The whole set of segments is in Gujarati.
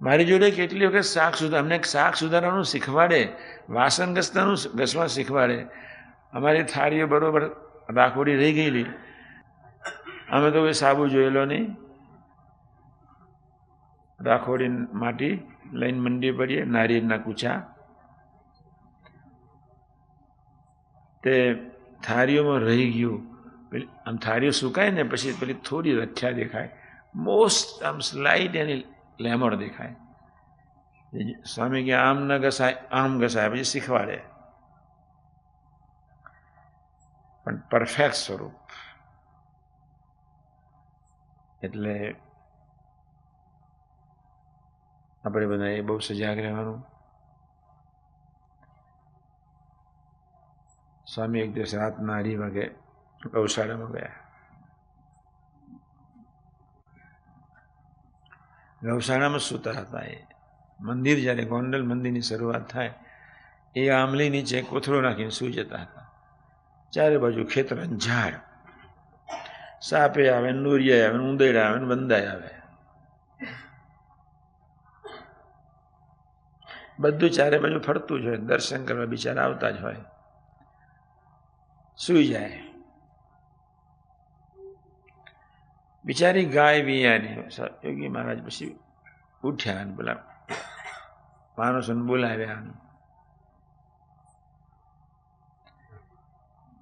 મારી જોડે કેટલી વખત શાક અમને શાક સુધારવાનું શીખવાડે, વાસણ ઘસવા શીખવાડે. અમારી થાળીઓ બરોબર રાખોડી રહી ગયેલી, અમે તો કોઈ સાબુ જોયેલો નહીં. રાખોડી માટી લઈને મંડી પડીએ, નારિયેળના કૂચા તે થાળીઓમાં રહી ગયું. આમ થાળીઓ સુકાય ને પછી પેલી થોડી રખ્યા દેખાય, મોસ્ટ આમ સ્લાઇટ એની લેમડ દેખાય. સ્વામી કે આમ ન ઘસાય, આમ ઘસાય, પછી શીખવાડે. પણ પરફેક્ટ સ્વરૂપ. એટલે આપણે બધા એ બહુ સજાગ રહેવાનું. સ્વામી એક દિવસ રાતના 2:30 વાગે ગૌશાળામાં ગયા. ગૌશાળામાં સૂતા હતા. એ મંદિર જ્યારે ગોંડલ મંદિરની શરૂઆત થાય એ આંબલી નીચે કોથળો નાખીને સૂઈ જતા હતા. ચારે બાજુ ખેતર ઝાડ, સાપે આવે, નૂરિયા આવે, ઉંદેડા આવે, બંદાય આવે, બધું ચારે બાજુ ફરતું જ હોય. દર્શન કરવા બિચારા આવતા જ હોય. સૂઈ જાય. બિચારી ગાય વિયાની. યોગી મહારાજ પછી ઉઠ્યા અને પેલા માણસોને બોલાવ્યા.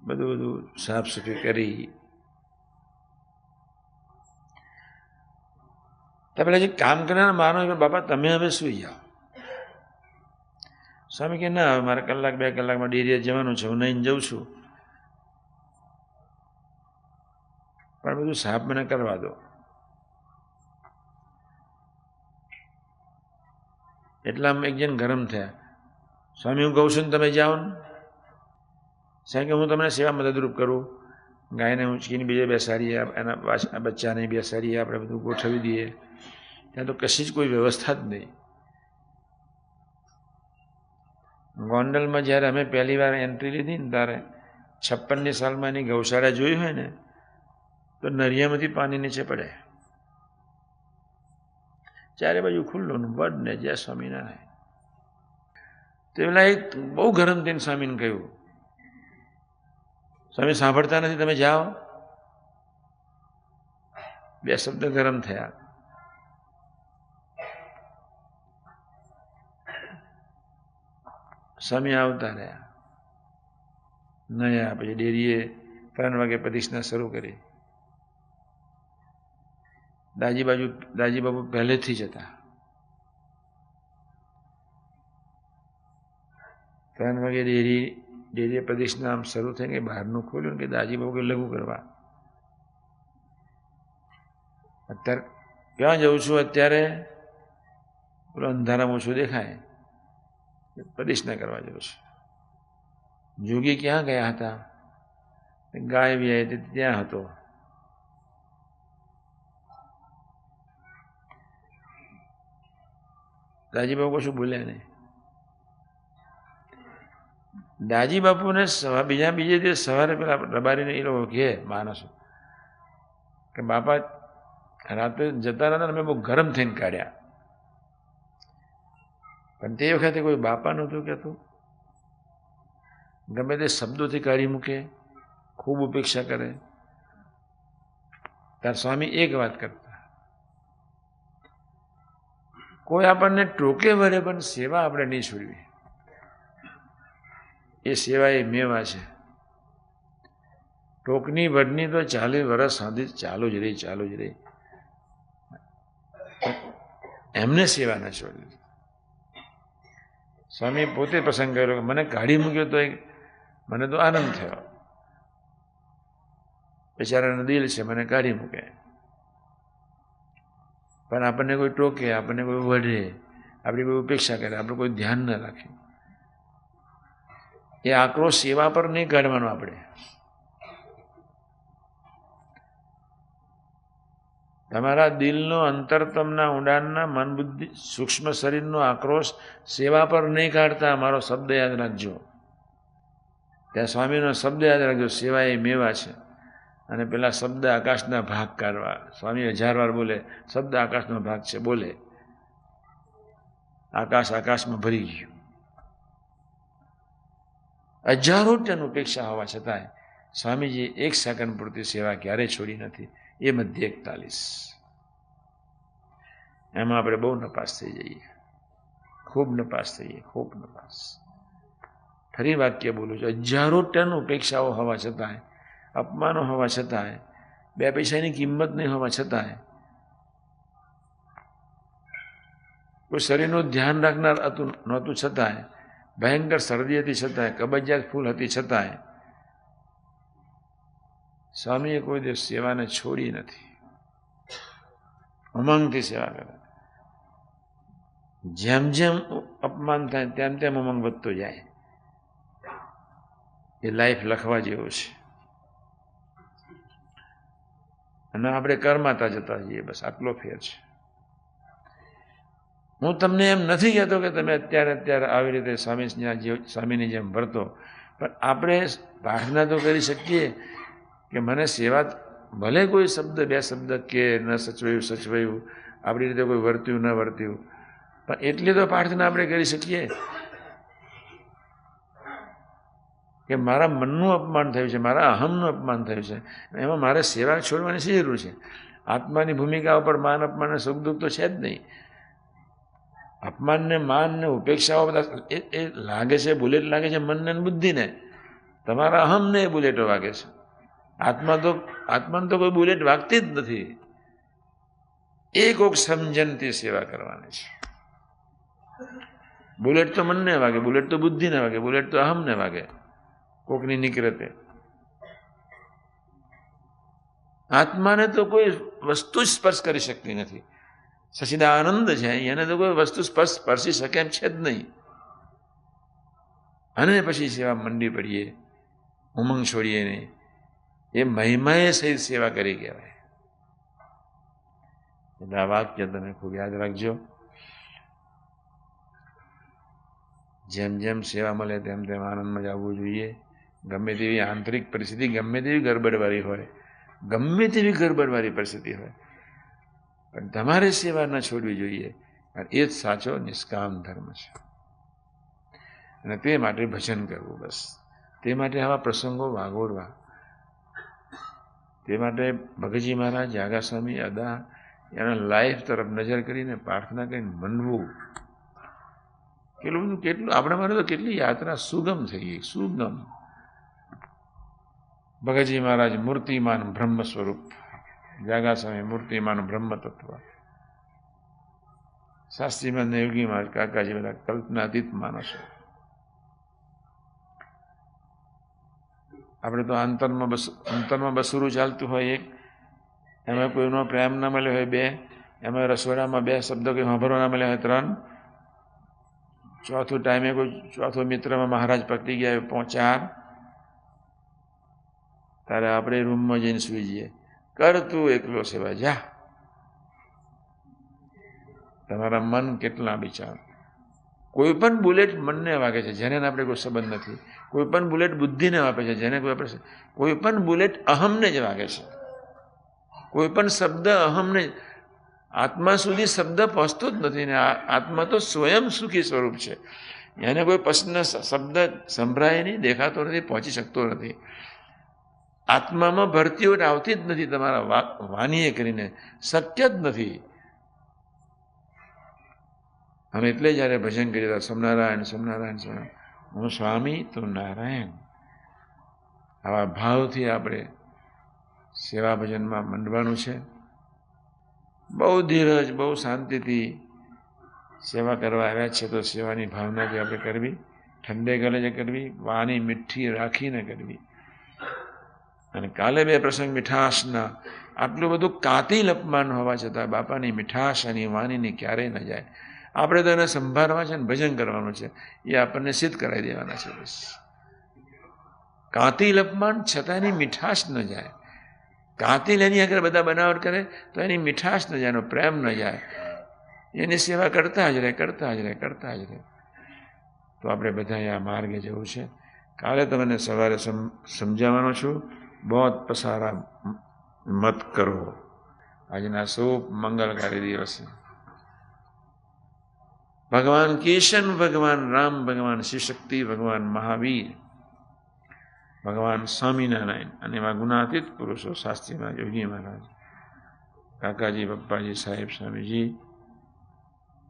બધું સાફ સફાઈ કરી. પેલા જે કામ કરનાર માનો, બાપા તમે હવે સુઈ જાઓ. સ્વામી કે ના, હવે મારે 1-2 કલાકમાં ડેરીએ જવાનું છે, હું નહીં જઉં છું, પણ બધું સાફ મને કરવા દો. એટલામાં એક જણ ગરમ થયા. સ્વામી હું કહું છું ને તમે જાઓ ને. સાહેબ કે હું તમને સેવા મદદરૂપ કરું. ગાયને ઉંચકીને બીજે બેસાડીએ, એના બચ્ચાને બેસાડીએ, આપણે બધું ગોઠવી દઈએ. ત્યાં તો કશી જ કોઈ વ્યવસ્થા જ નહીં. ગોંડલમાં જ્યારે અમે પહેલી વાર એન્ટ્રી લીધી ને ત્યારે 56ની સાલમાં એની ગૌશાળા જોઈ હોય ને તો નરિયામાંથી પાણી નીચે પડે. ચારે બાજુ ખુલ્લું વડ ને જય સ્વામિનારાયણ. તો પેલા એક બહુ ગરમ થઈને સ્વામીને કહ્યું, સ્વામી સાંભળતા નથી, તમે જાઓ. 2 શબ્દ ગરમ થયા. સ્વામી આવતા રહ્યા. નયા પછી ડેરીએ 3 વાગે પ્રતિષ્ઠા શરૂ કરી. દાજી બાપુ પહેલેથી જ હતા. 3 વાગે ડેરીએ પ્રતિષ્ઠા આમ શરૂ થઈ ગઈ. બહારનું ખોલ્યું કે દાજી બાપુ કે લઘુ કરવા. અત્યારે ક્યાં જઉં છું? અત્યારે પેલો અંધારામાં ઓછું દેખાય, પ્રતિષ્ઠા કરવા જવું છે. જોગી ક્યાં ગયા હતા? ગાય વ્યાય ત્યાં હતો. દાજી બાપુ કશું બોલ્યા નહીં. દાજી બાપુને બીજે દિવસ સવારે પેલા રબારીને એ લોકો કહે માણસો કે બાપા રાતે જતા હતા, અમે બહુ ગરમ થઈને કાઢ્યા. પણ તે વખતે કોઈ બાપા નહોતું કહેતું. ગમે તે શબ્દોથી કાઢી મૂકે, ખૂબ ઉપેક્ષા કરે. તાર સ્વામી એક વાત કરતા, કોઈ આપણને ટોકે વળે પણ સેવા આપણે નહીં છોડવી. એ સેવા એ મેવા છે. ટોકની વડની તો 40 વર્ષ સુધી ચાલુ જ રહી. એમને સેવા ન છોડવી. સ્વામી પોતે પ્રસંગ કર્યો કે મને કાઢી મૂક્યો તો મને તો આનંદ થયો. બિચારાનું દિલ છે, મને કાઢી મૂકે. પણ આપણને કોઈ ટોકે, આપણને કોઈ વઢે, આપણી કોઈ ઉપેક્ષા કરે, આપણે કોઈ ધ્યાન ન રાખે. એ આક્રોશ સેવા પર નહીં કાઢવાનો. આપણે તમારા દિલનો, અંતરતમના, ઊંડાણના, મન બુદ્ધિ સૂક્ષ્મ શરીરનો આક્રોશ સેવા પર નહીં કાઢતા. મારો શબ્દ યાદ રાખજો. ત્યાં સ્વામીનો શબ્દ યાદ રાખજો, સેવા એ મેવા છે. અને પેલા શબ્દ આકાશના ભાગ કાઢવા. સ્વામી 1000 વાર બોલે, શબ્દ આકાશનો ભાગ છે, બોલે. આકાશમાં ભરી ગયું. હજારો ટન ઉપેક્ષા હોવા છતાંય સ્વામીજી એક સેકન્ડ પૂરતી સેવા ક્યારેય છોડી નથી. એ મધ્ય 41. એમાં આપણે બહુ નપાસ થઈ જઈએ, ખૂબ નપાસ થઈએ, ખૂબ નપાસ. ફરી વાક્ય બોલું છું, હજારો ટન ઉપેક્ષાઓ હોવા છતાંય, અપમાનો હોવા છતાંય, 2 પૈસાની કિંમત નહીં હોવા છતાંય, કોઈ શરીરનું ધ્યાન રાખનાર નહોતું છતાંય, ભયંકર શરદી હતી છતાંય, કબજિયાત ફૂલ હતી છતાંય સ્વામીએ કોઈ દિવસ સેવાને છોડી નથી. ઉમંગથી સેવા કરે. જેમ જેમ અપમાન થાય તેમ તેમ ઉમંગ વધતો જાય. એ લાઈફ લખવા જેવું છે. અને આપણે કરમાતા જતા જઈએ, બસ આટલો ફેર છે. હું તમને એમ નથી કહેતો કે તમે અત્યારે આવી રીતે સ્વામીની જેમ વર્તો, પણ આપણે પ્રાર્થના તો કરી શકીએ કે મને સેવા, ભલે કોઈ શબ્દ 2 શબ્દ કે ન સચવાયું, આપણી રીતે કોઈ વર્ત્યું ન વર્ત્યું, પણ એટલી તો પ્રાર્થના આપણે કરી શકીએ કે મારા મનનું અપમાન થયું છે, મારા અહમનું અપમાન થયું છે, એમાં મારે સેવા છોડવાની શી જરૂર છે? આત્માની ભૂમિકા ઉપર માન અપમાન સુખ દુઃખ તો છે જ નહીં. અપમાનને, માનને, ઉપેક્ષાઓ બધા એ લાગે છે, બુલેટ લાગે છે મનને બુદ્ધિને. તમારા અહમને એ બુલેટો વાગે છે. આત્માને તો કોઈ બુલેટ વાગતી જ નથી. એ કોઈક સમજણથી સેવા કરવાની છે. બુલેટ તો મનને વાગે, બુલેટ તો બુદ્ધિને વાગે, બુલેટ તો અહમને વાગે, કોકની નિકરતે. આત્માને તો કોઈ વસ્તુ જ સ્પર્શ કરી શકતી નથી. સચિદાનંદ છે, એને તો કોઈ વસ્તુ સ્પર્શી શકે એમ છે જ નહીં. અને પછી સેવા મંડી પડીએ, ઉમંગ છોડીએ નહીં. એ મહિમાએ સહિત સેવા કરી કહેવાય. એટલે આ વાક્ય તમે ખૂબ યાદ રાખજો. જેમ જેમ સેવા મળે તેમ તેમ આનંદમાં જવું જોઈએ. ગમે તેવી આંતરિક પરિસ્થિતિ, ગમે તેવી ગરબડવાળી હોય, ગમે તેવી ગરબડવાળી પરિસ્થિતિ હોય, પણ તમારે સેવા ન છોડવી જોઈએ. કારણ એ જ સાચો નિષ્કામ ધર્મ છે. અને તે માટે ભજન કરવું, બસ તે માટે આવા પ્રસંગો વાગોડવા. તે માટે ભગતજી મહારાજ, જાગા સ્વામી, અદા એના લાઈફ તરફ નજર કરીને પ્રાર્થના કરીને મનવું. કેટલું આપણા માટે તો કેટલી યાત્રા સુગમ થઈ ગઈ, સુગમ. ભગતજી મહારાજ મૂર્તિમાન બ્રહ્મ સ્વરૂપ, જાગા સ્વામી મૂર્તિમાન બ્રહ્મ તત્વ, શાસ્ત્રીમાન યોગી મહારાજ, કાકાજી બધા કલ્પનાતીત માણસો. આપણે તો અંતરમાં બસુરું ચાલતું હોય એક, એમાં કોઈનો પ્રેમ ના મળ્યો હોય 2, એમાં રસોડામાં 2 શબ્દો કંઈ સાંભળવા ના મળ્યા હોય 3, ચોથું ટાઈમે કોઈ ચોથો મિત્રમાં મહારાજ પકડી ગયા હોય 4, ત્યારે આપણે રૂમમાં જઈને સુઈ જઈએ. કર તું એકલો સેવા, જા. તમારા મન કેટલા વિચાર. કોઈ પણ બુલેટ મનને વાગે છે, જેને આપણે કોઈ સંબંધ નથી. કોઈ પણ બુલેટ બુદ્ધિને વાપે છે, જેને કોઈ પણ બુલેટ અહમને જ વાગે છે. કોઈ પણ શબ્દ અહમને, આત્મા સુધી શબ્દ પહોંચતો જ નથી. ને આત્મા તો સ્વયં સુખી સ્વરૂપ છે. એને કોઈ પ્રશ્ન શબ્દ સંભળાય નહીં, દેખાતો નથી, પહોંચી શકતો નથી. આત્મામાં ભરતીઓ આવતી જ નથી તમારા વાણીએ કરીને, શક્ય જ નથી. અમે એટલે જ્યારે ભજન કરીએ હતા, સ્વામિનારાયણ સ્વામિનારાયણ સ્વામિનારાયણ, હું સ્વામી તો નારાયણ. આવા ભાવથી આપણે સેવા ભજનમાં મંડવાનું છે. બહુ ધીરજ, બહુ શાંતિથી સેવા કરવા આવ્યા છે, તો સેવાની ભાવનાથી આપણે કરવી, ઠંડે ગળે કરવી, વાણી મીઠી રાખીને કરવી. અને કાલે 2 પ્રસંગ મીઠાશના, આટલું બધું કાતિલ અપમાન હોવા છતાં બાપાની મીઠાશ અને વાણીની ક્યારેય ન જાય. આપણે તો એને સંભાળવા છે ને ભજન કરવાનું છે, એ આપણને સિદ્ધ કરાવી દેવાના છે. બસ કાતિલ અપમાન છતાં એની મીઠાશ ન જાય. કાતિલ એની આગળ બધા બનાવટ કરે તો એની મીઠાશ ન જાય, એનો પ્રેમ ન જાય. એની સેવા કરતા જ રહે, કરતા જ રહે, કરતા જ રહે. તો આપણે બધા આ માર્ગે જવું છે. કાલે તમને સવારે સમજાવવાનો છું. બહોત પસારા મત કરો. આજના શુભ મંગલકારી દિવસે ભગવાન કિશન, ભગવાન રામ, ભગવાન શિવશક્તિ, ભગવાન મહાવીર, ભગવાન સ્વામિનારાયણ અને એવા ગુણાતીત પુરુષો શાસ્ત્રીમાં યોગી મહારાજ, કાકાજી, પપ્પાજી, સાહેબ, સ્વામીજી,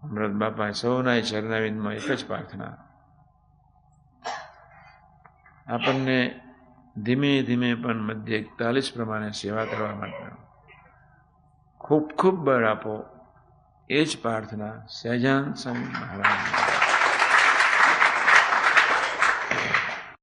અમૃત બાપા, સૌના ચરણાવિંદમાં એક જ પ્રાર્થના, આપણને ધીમે ધીમે પણ મધ્ય 41 પ્રમાણે સેવા કરવા માટે ખૂબ ખૂબ બળ આપો. એ જ પ્રાર્થના સહજાનંદ સ્વામી મહારાજ.